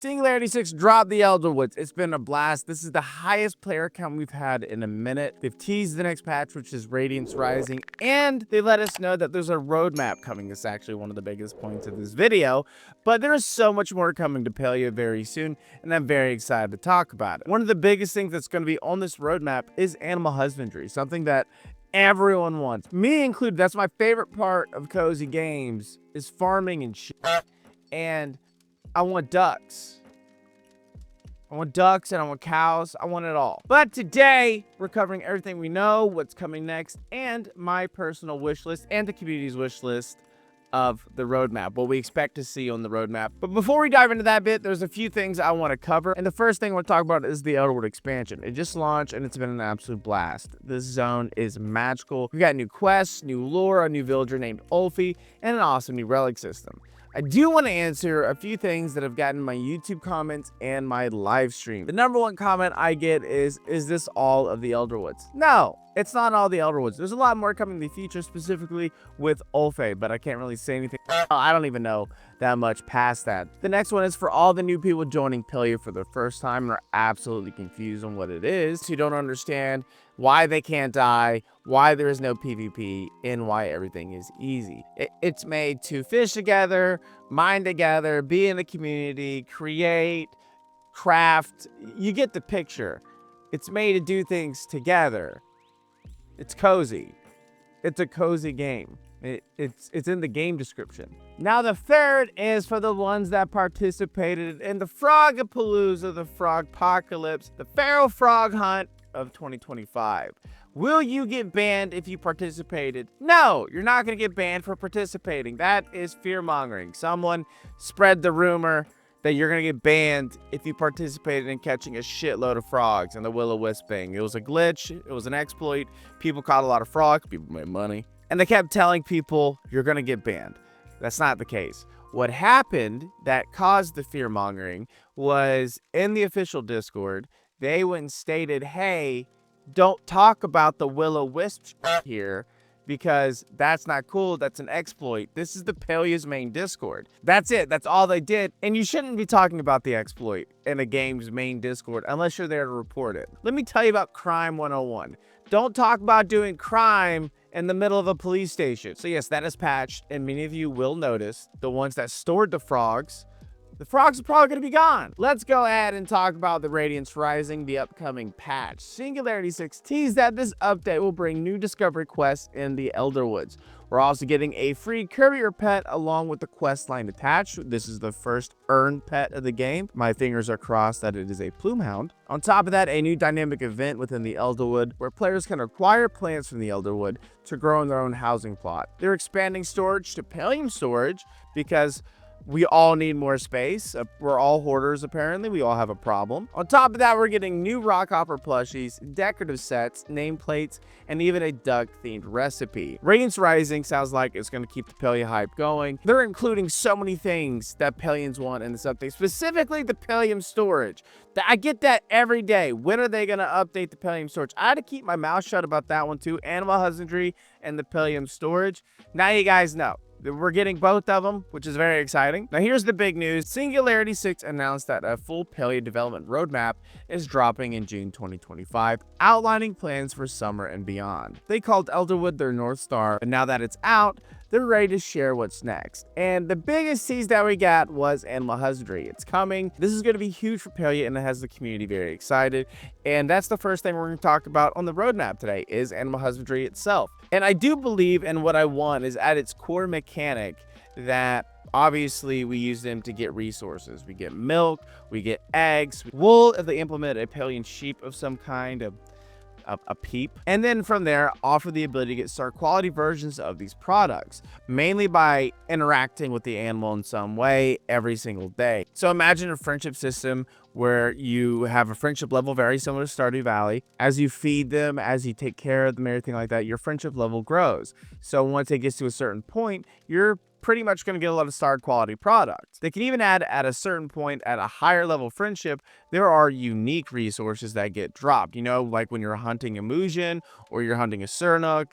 Singularity 6 dropped the Elderwoods. It's been a blast. This is the highest player count we've had in a minute. They've teased the next patch, which is Radiance Rising, and they let us know that there's a roadmap coming. This is actually one of the biggest points of this video, but there is so much more coming to Palia very soon, and I'm very excited to talk about it. One of the biggest things that's going to be on this roadmap is animal husbandry, something that everyone wants, me included. That's my favorite part of cozy games, is farming and shit. And I want ducks. I want ducks and I want cows. I want it all. But today, we're covering everything we know, what's coming next, and my personal wish list and the community's wish list of the roadmap, what we expect to see on the roadmap. But before we dive into that bit, there's a few things I want to cover. And the first thing I want to talk about is the Elderwood expansion. It just launched and it's been an absolute blast. This zone is magical. We got new quests, new lore, a new villager named Ulfi, and an awesome new relic system. I do want to answer a few things that have gotten my YouTube comments and my live stream. The number one comment I get is this all of the Elderwoods? No, it's not all the Elderwoods. There's a lot more coming in the future, specifically with Ulfi, but I can't really say anything. I don't even know that much past that. The next one is for all the new people joining Palia for the first time and are absolutely confused on what it is, who don't understand why they can't die, why there is no PvP, and why everything is easy. It's made to fish together, mine together, be in a community, create, craft. You get the picture. It's made to do things together. It's cozy. It's a cozy game. It's in the game description. Now the third is for the ones that participated in the Frogapalooza, the Frogpocalypse, the Feral Frog Hunt of 2025. Will you get banned if you participated? No, you're not going to get banned for participating. That is fear-mongering. Someone spread the rumor that you're going to get banned if you participated in catching a shitload of frogs in the Will-O-Wisp thing. It was a glitch. It was an exploit. People caught a lot of frogs. People made money. And they kept telling people, you're going to get banned. That's not the case. What happened that caused the fear-mongering was in the official Discord, they went and stated, hey, don't talk about the Will-O-Wisp here because that's not cool. That's an exploit. This is the Palia's main Discord. That's it. That's all they did. And you shouldn't be talking about the exploit in a game's main Discord unless you're there to report it. Let me tell you about Crime 101. Don't talk about doing crime in the middle of a police station. So yes, that is patched, and many of you will notice the ones that stored the frogs are probably going to be gone. Let's go ahead and talk about the Radiance Rising, the upcoming patch. Singularity 6 teased that this update will bring new discovery quests in the Elderwoods. We're also getting a free courier pet along with the quest line attached. This is the first earned pet of the game. My fingers are crossed that it is a plume hound. On top of that, a new dynamic event within the Elderwood where players can acquire plants from the Elderwood to grow in their own housing plot. They're expanding storage to Palian storage because we all need more space. We're all hoarders, apparently. We all have a problem. On top of that, we're getting new rockhopper plushies, decorative sets, nameplates, and even a duck-themed recipe. Radiance Rising sounds like it's going to keep the Palia hype going. They're including so many things that Palians want in this update, specifically the Palian storage. I get that every day. When are they going to update the Palian storage? I had to keep my mouth shut about that one too. Animal husbandry and the Palian storage. Now you guys know. We're getting both of them, which is very exciting. Now here's the big news. Singularity 6 announced that a full Palia development roadmap is dropping in June 2025, outlining plans for summer and beyond. They called Elderwood their North Star, and now that it's out, they're ready to share what's next. And the biggest tease that we got was animal husbandry. It's coming. This is going to be huge for Palia, and it has the community very excited. And that's the first thing we're going to talk about on the roadmap today is animal husbandry itself. And I do believe, and what I want is at its core mechanic that obviously we use them to get resources. We get milk, we get eggs, wool if they implement a Palian sheep of some kind, a peep, and then from there offer the ability to get star quality versions of these products, mainly by interacting with the animal in some way every single day. So imagine a friendship system where you have a friendship level very similar to Stardew Valley. As you feed them, as you take care of them, everything like that, your friendship level grows. So once it gets to a certain point, you're pretty much going to get a lot of star quality products. They can even add at a certain point at a higher level friendship, there are unique resources that get dropped. You know, like when you're hunting a Musion or you're hunting a Sernuk,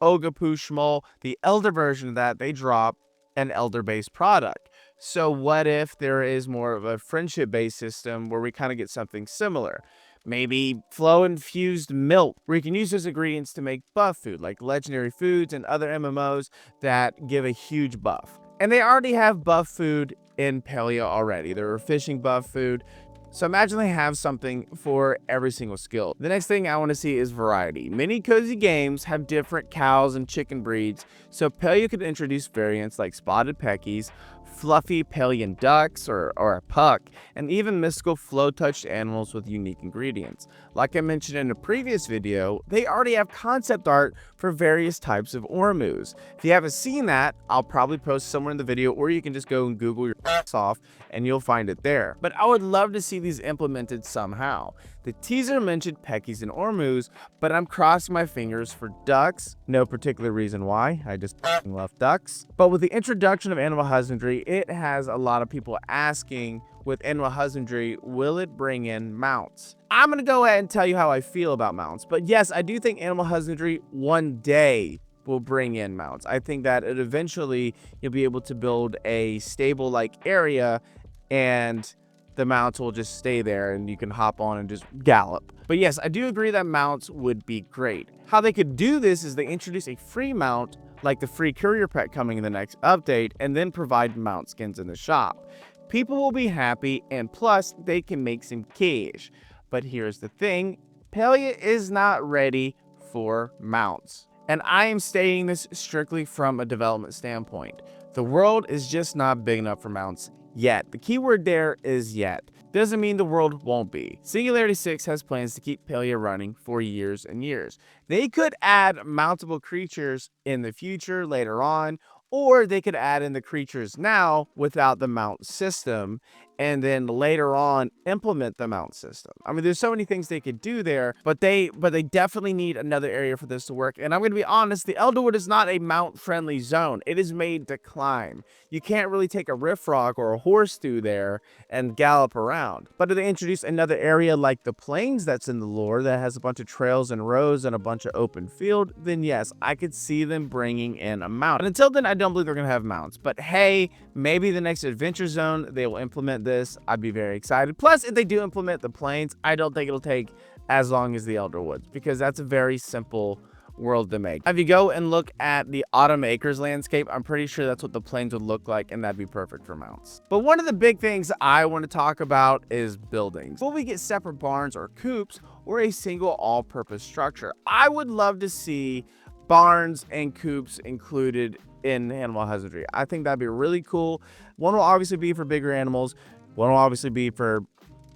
Ogapushmol, the elder version of that, they drop an elder based product. So what if there is more of a friendship-based system where we kind of get something similar? Maybe flow-infused milk, where you can use those ingredients to make buff food, like legendary foods and other MMOs that give a huge buff. And they already have buff food in Palia already. They're a fishing buff food. So imagine they have something for every single skill. The next thing I want to see is variety. Many cozy games have different cows and chicken breeds, so Palia could introduce variants like spotted peckies, fluffy Palian ducks or a puck, and even mystical flow-touched animals with unique ingredients. Like I mentioned in a previous video, they already have concept art for various types of Ormus. If you haven't seen that, I'll probably post somewhere in the video, or you can just go and Google your ass off and you'll find it there. But I would love to see these implemented somehow. The teaser mentioned peckies and Ormus, but I'm crossing my fingers for ducks. No particular reason why, I just love ducks. But with the introduction of animal husbandry, it has a lot of people asking, with animal husbandry, will it bring in mounts? I'm gonna go ahead and tell you how I feel about mounts. But yes, I do think animal husbandry one day will bring in mounts. I think that eventually you'll be able to build a stable-like area and the mounts will just stay there and you can hop on and just gallop. But yes, I do agree that mounts would be great. How they could do this is they introduce a free mount like the free courier pet coming in the next update and then provide mount skins in the shop. People will be happy, and plus they can make some cash. But here's the thing, Palia is not ready for mounts. And I am stating this strictly from a development standpoint. The world is just not big enough for mounts yet. The keyword there is yet. Doesn't mean the world won't be. Singularity 6 has plans to keep Palia running for years and years. They could add mountable creatures in the future later on, or they could add in the creatures now without the mount system, and then later on implement the mount system. I mean, there's so many things they could do there, but they definitely need another area for this to work. And I'm going to be honest, the Elderwood is not a mount-friendly zone. It is made to climb. You can't really take a riff rock or a horse through there and gallop around. But if they introduce another area like the plains that's in the lore that has a bunch of trails and roads and a bunch of open field, then yes, I could see them bringing in a mount. And until then, I don't believe they're going to have mounts. But hey, maybe the next adventure zone, they will implement this. I'd be very excited. Plus, if they do implement the plains, I don't think it'll take as long as the Elderwoods, because that's a very simple world to make. If you go and look at the Autumn Acres landscape, I'm pretty sure that's what the plains would look like, and that'd be perfect for mounts. But one of the big things I want to talk about is buildings. Will we get separate barns or coops, or a single all-purpose structure? I would love to see barns and coops included in animal husbandry. I think that'd be really cool. One will obviously be for bigger animals. One will obviously be for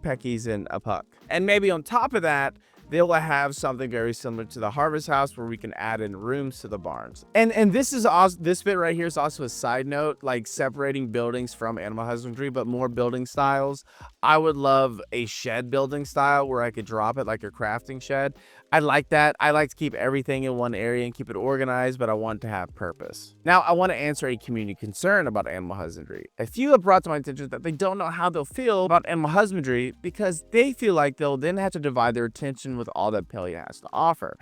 peckies and a puck. And maybe on top of that, they'll have something very similar to the harvest house where we can add in rooms to the barns. And this is also, this bit right here is also a side note, like separating buildings from animal husbandry, but more building styles. I would love a shed building style where I could drop it like your crafting shed. I like that. I like to keep everything in one area and keep it organized, but I want to have purpose. Now, I want to answer a community concern about animal husbandry. A few have brought to my attention that they don't know how they'll feel about animal husbandry because they feel like they'll then have to divide their attention with all that Palia has to offer.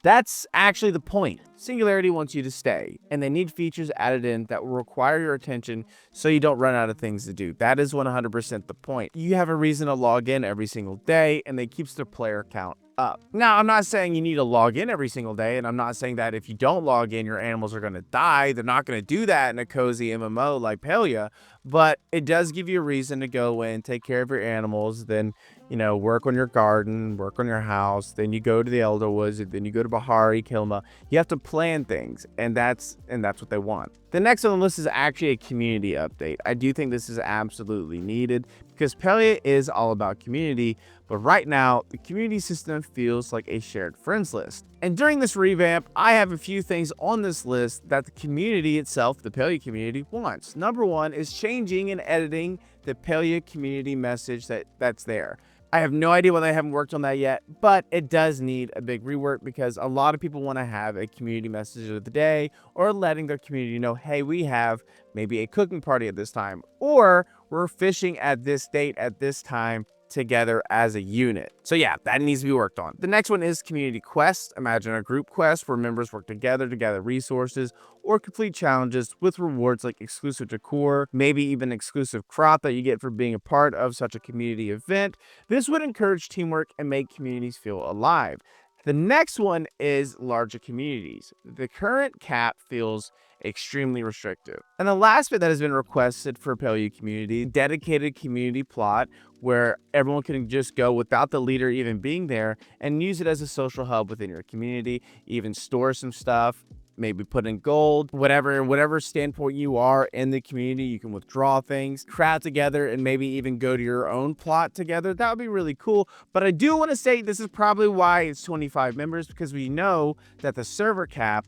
That's actually the point. Singularity wants you to stay, and they need features added in that will require your attention so you don't run out of things to do. That is 100% the point. You have a reason to log in every single day, and it keeps their player count up. Now, I'm not saying you need to log in every single day, and I'm not saying that if you don't log in, your animals are going to die. They're not going to do that in a cozy MMO like Palia, but it does give you a reason to go in, take care of your animals, then, you know, work on your garden, work on your house, then you go to the Elderwoods, then you go to Bahari, Kilima. You have to plan things, and that's what they want. The next on the list is actually a community update. I do think this is absolutely needed because Palia is all about community, but right now, the community system feels like a shared friends list. And during this revamp, I have a few things on this list that the community itself, the Palia community, wants. Number one is changing and editing the Palia community message that's there. I have no idea why they haven't worked on that yet, but it does need a big rework because a lot of people want to have a community message of the day or letting their community know, hey, we have maybe a cooking party at this time, or we're fishing at this date at this time together as a unit. So yeah, that needs to be worked on. The next one is community quests. Imagine a group quest where members work together to gather resources or complete challenges with rewards like exclusive decor, maybe even exclusive crop that you get for being a part of such a community event. This would encourage teamwork and make communities feel alive. The next one is larger communities. The current cap feels extremely restrictive. And the last bit that has been requested for Palia community, dedicated community plot where everyone can just go without the leader even being there and use it as a social hub within your community, even store some stuff, maybe put in gold, whatever standpoint you are in the community. You can withdraw things, crowd together, and maybe even go to your own plot together. That would be really cool. But I do want to say this is probably why it's 25 members, because we know that the server cap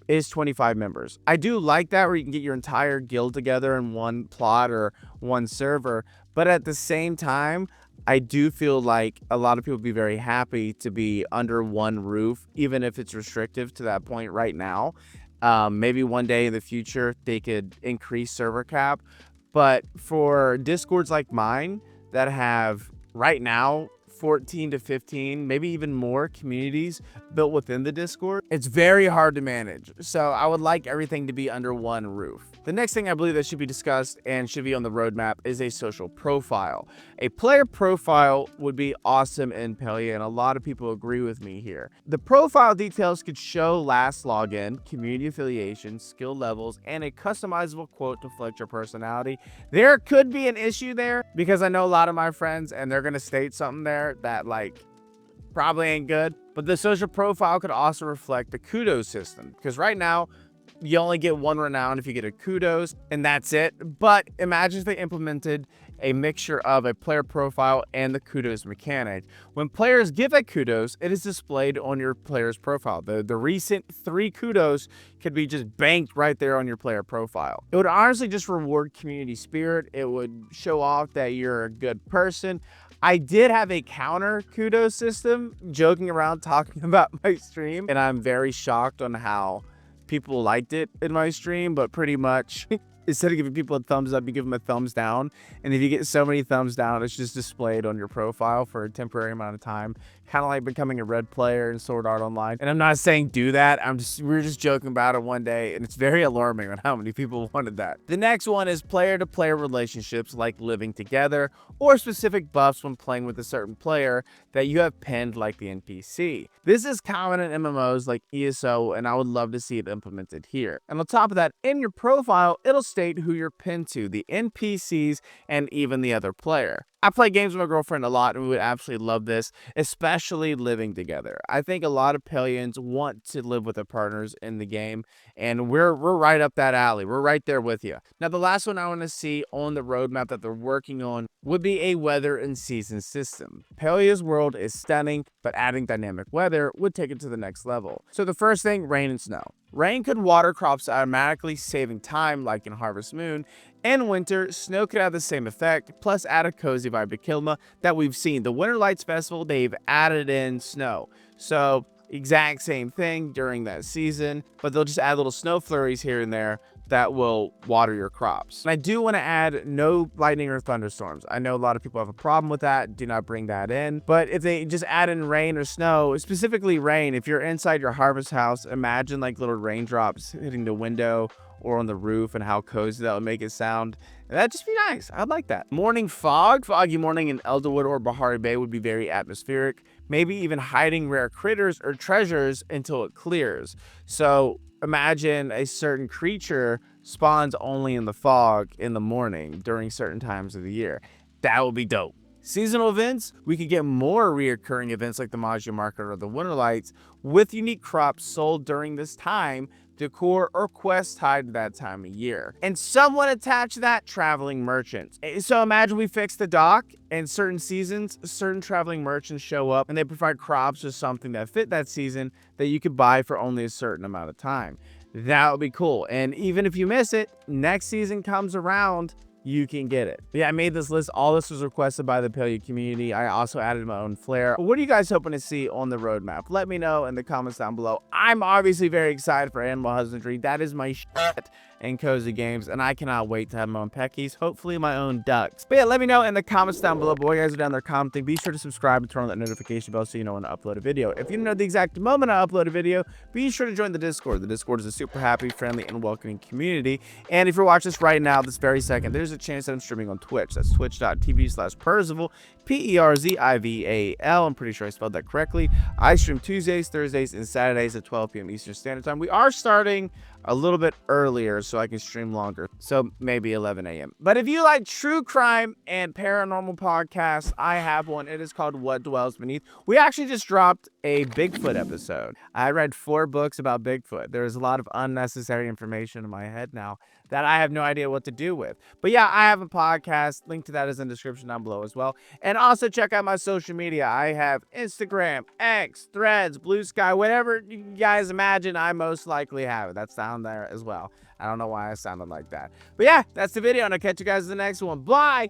is 25 members. I do like that, where you can get your entire guild together in one plot or one server, but at the same time, I do feel like a lot of people would be very happy to be under one roof, even if it's restrictive to that point right now. Maybe one day in the future, they could increase server cap. But for Discords like mine that have right now 14 to 15, maybe even more communities built within the Discord, it's very hard to manage. So I would like everything to be under one roof. The next thing I believe that should be discussed and should be on the roadmap is a social profile. A player profile would be awesome in Palia, and a lot of people agree with me here. The profile details could show last login, community affiliation, skill levels, and a customizable quote to flex your personality. There could be an issue there because I know a lot of my friends and they're going to state something there that like probably ain't good. But the social profile could also reflect the kudos system, because right now you only get one renown if you get a kudos, and that's it. But imagine if they implemented a mixture of a player profile and the kudos mechanic. When players give a kudos, it is displayed on your player's profile. The recent 3 kudos could be just banked right there on your player profile. It would honestly just reward community spirit. It would show off that you're a good person. I did have a counter kudos system, joking around talking about my stream, and I'm very shocked on how people liked it in my stream. But pretty much instead of giving people a thumbs up, you give them a thumbs down, and if you get so many thumbs down, it's just displayed on your profile for a temporary amount of time, kind of like becoming a red player in Sword Art Online. And I'm not saying do that, we were just joking about it one day, and it's very alarming on how many people wanted that. The next one is player to player relationships, like living together or specific buffs when playing with a certain player that you have pinned, like the NPC. This is common in MMOs like ESO, and I would love to see it implemented here. And on top of that, in your profile, it'll state who you're pinned to, the NPCs, and even the other player. I play games with my girlfriend a lot, and we would absolutely love this, especially living together. I think a lot of Palians want to live with their partners in the game, and we're right up that alley. We're right there with you. Now, the last one I want to see on the roadmap that they're working on would be a weather and season system. Palia's world is stunning, but adding dynamic weather would take it to the next level. So the first thing, rain and snow. Rain could water crops automatically, saving time like in Harvest Moon. In winter, snow could have the same effect, plus add a cozy vibe to Kilima that we've seen. The Winter Lights Festival, they've added in snow. So exact same thing during that season, but they'll just add little snow flurries here and there that will water your crops. And I do want to add no lightning or thunderstorms. I know a lot of people have a problem with that. Do not bring that in. But if they just add in rain or snow, specifically rain, if you're inside your harvest house, imagine like little raindrops hitting the window or on the roof and how cozy that would make it sound. And that'd just be nice. I'd like that. Morning fog. Foggy morning in Elderwood or Bahari Bay would be very atmospheric. Maybe even hiding rare critters or treasures until it clears. So imagine a certain creature spawns only in the fog in the morning during certain times of the year. That would be dope. Seasonal events, we could get more reoccurring events like the Magia Market or the Winter Lights with unique crops sold during this time, decor or quests tied to that time of year. And someone attached to that, traveling merchants. So imagine we fix the dock, and certain seasons, certain traveling merchants show up and they provide crops or something that fit that season that you could buy for only a certain amount of time. That would be cool. And even if you miss it, next season comes around, you can get it. But yeah, I made this list. All this was requested by the Palia community. I also added my own flair. What are you guys hoping to see on the roadmap? Let me know in the comments down below. I'm obviously very excited for animal husbandry. That is my shit. and cozy games, and I cannot wait to have my own peckies, hopefully my own ducks. But yeah, let me know in the comments down below. But while you guys are down there commenting, be sure to subscribe and turn on that notification bell so you know when I upload a video. If you don't know the exact moment I upload a video, be sure to join the Discord. The Discord is a super happy, friendly, and welcoming community. And if you're watching this right now, this very second, there's a chance that I'm streaming on Twitch. That's twitch.tv/Perzival, Perzival. I'm pretty sure I spelled that correctly. I stream Tuesdays, Thursdays, and Saturdays at 12 p.m. Eastern Standard Time. We are starting a little bit earlier so I can stream longer, so maybe 11 a.m. But if you like true crime and paranormal podcasts, I have one. It is called What Dwells Beneath. We actually just dropped a Bigfoot episode. I read 4 books about Bigfoot. There's a lot of unnecessary information in my head now that I have no idea what to do with. But yeah, I have a podcast. Link to that is in the description down below as well. And also check out my social media. I have Instagram, X, Threads, Blue Sky, whatever you guys imagine, I most likely have it. That's down there as well. I don't know why I sounded like that. But yeah, that's the video, and I'll catch you guys in the next one. Bye!